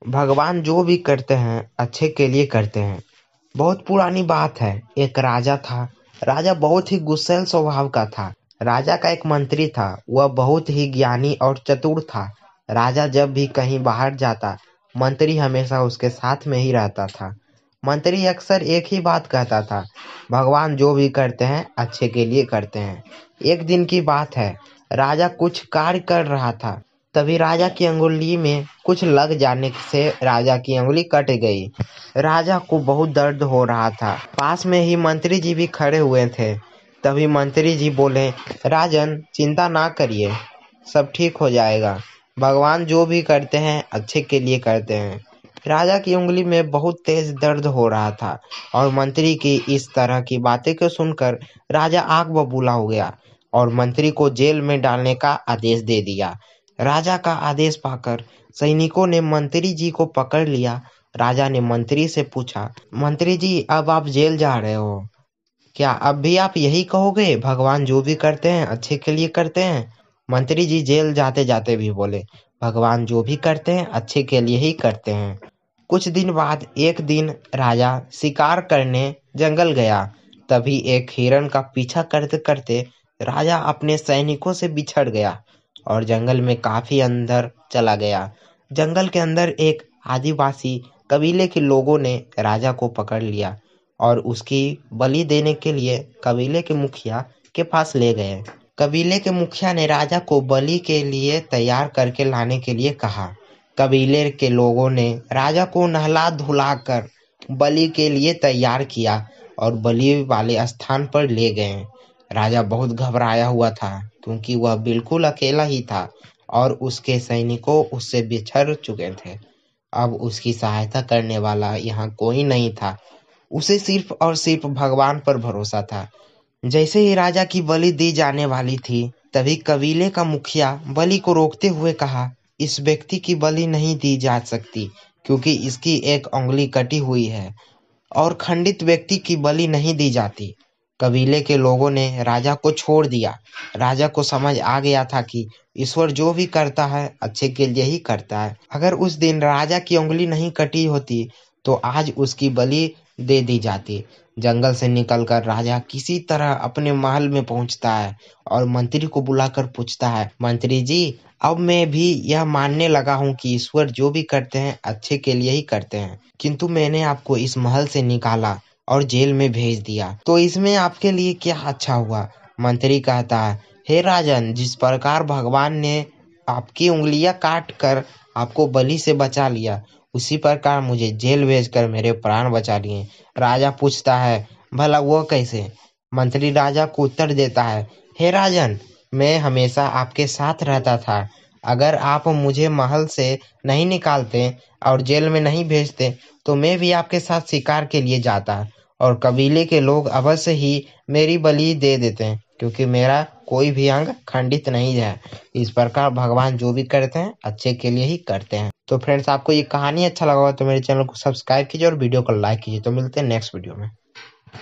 भगवान जो भी करते हैं अच्छे के लिए करते हैं। बहुत पुरानी बात है। एक राजा था। राजा बहुत ही गुस्सैल स्वभाव का था। राजा का एक मंत्री था। वह बहुत ही ज्ञानी और चतुर था। राजा जब भी कहीं बाहर जाता, मंत्री हमेशा उसके साथ में ही रहता था। मंत्री अक्सर एक ही बात कहता था, भगवान जो भी करते हैं अच्छे के लिए करते हैं। एक दिन की बात है, राजा कुछ कार्य कर रहा था। तभी राजा की अंगुली में कुछ लग जाने से राजा की अंगुली कट गई। राजा को बहुत दर्द हो रहा था। पास में ही मंत्री जी भी खड़े हुए थे। तभी मंत्री जी बोले, राजन चिंता ना करिए, सब ठीक हो जाएगा। भगवान जो भी करते हैं अच्छे के लिए करते हैं। राजा की उंगली में बहुत तेज दर्द हो रहा था और मंत्री की इस तरह की बातें को सुनकर राजा आग बबूला हो गया और मंत्री को जेल में डालने का आदेश दे दिया। राजा का आदेश पाकर सैनिकों ने मंत्री जी को पकड़ लिया। राजा ने मंत्री से पूछा, मंत्री जी अब आप जेल जा रहे हो, क्या अब भी आप यही कहोगे भगवान जो भी करते हैं अच्छे के लिए करते हैं? मंत्री जी जेल जाते जाते भी बोले, भगवान जो भी करते हैं अच्छे के लिए ही करते हैं। कुछ दिन बाद एक दिन राजा शिकार करने जंगल गया। तभी एक हिरण का पीछा करते करते राजा अपने सैनिकों से बिछड़ गया और जंगल में काफी अंदर चला गया। जंगल के अंदर एक आदिवासी कबीले के लोगों ने राजा को पकड़ लिया और उसकी बलि देने के लिए कबीले के मुखिया के पास ले गए। कबीले के मुखिया ने राजा को बलि के लिए तैयार करके लाने के लिए कहा। कबीले के लोगों ने राजा को नहला धुलाकर बलि के लिए तैयार किया और बलि वाले स्थान पर ले गए। राजा बहुत घबराया हुआ था क्योंकि वह बिल्कुल अकेला ही था और उसके सैनिकों उससे बिछड़ चुके थे। अब उसकी सहायता करने वाला यहाँ कोई नहीं था। उसे सिर्फ और सिर्फ भगवान पर भरोसा था। जैसे ही राजा की बलि दी जाने वाली थी, तभी कबीले का मुखिया बलि को रोकते हुए कहा, इस व्यक्ति की बलि नहीं दी जा सकती क्योंकि इसकी एक उंगली कटी हुई है और खंडित व्यक्ति की बलि नहीं दी जाती। कबीले के लोगों ने राजा को छोड़ दिया। राजा को समझ आ गया था कि ईश्वर जो भी करता है अच्छे के लिए ही करता है। अगर उस दिन राजा की उंगली नहीं कटी होती तो आज उसकी बलि दे दी जाती। जंगल से निकलकर राजा किसी तरह अपने महल में पहुंचता है और मंत्री को बुलाकर पूछता है, मंत्री जी अब मैं भी यह मानने लगा हूँ कि ईश्वर जो भी करते हैं अच्छे के लिए ही करते हैं, किंतु मैंने आपको इस महल से निकाला और जेल में भेज दिया, तो इसमें आपके लिए क्या अच्छा हुआ? मंत्री कहता है, हे राजन, जिस प्रकार भगवान ने आपकी उंगलियां काट कर आपको बलि से बचा लिया, उसी प्रकार मुझे जेल भेजकर मेरे प्राण बचा लिए। राजा पूछता है, भला वो कैसे? मंत्री राजा को उत्तर देता है, हे राजन, मैं हमेशा आपके साथ रहता था। अगर आप मुझे महल से नहीं निकालते और जेल में नहीं भेजते तो मैं भी आपके साथ शिकार के लिए जाता और कबीले के लोग अवश्य ही मेरी बलि दे देते क्योंकि मेरा कोई भी अंग खंडित नहीं है। इस प्रकार भगवान जो भी करते हैं अच्छे के लिए ही करते हैं। तो फ्रेंड्स, आपको ये कहानी अच्छा लगा हो तो मेरे चैनल को सब्सक्राइब कीजिए और वीडियो को लाइक कीजिए। तो मिलते हैं नेक्स्ट वीडियो में।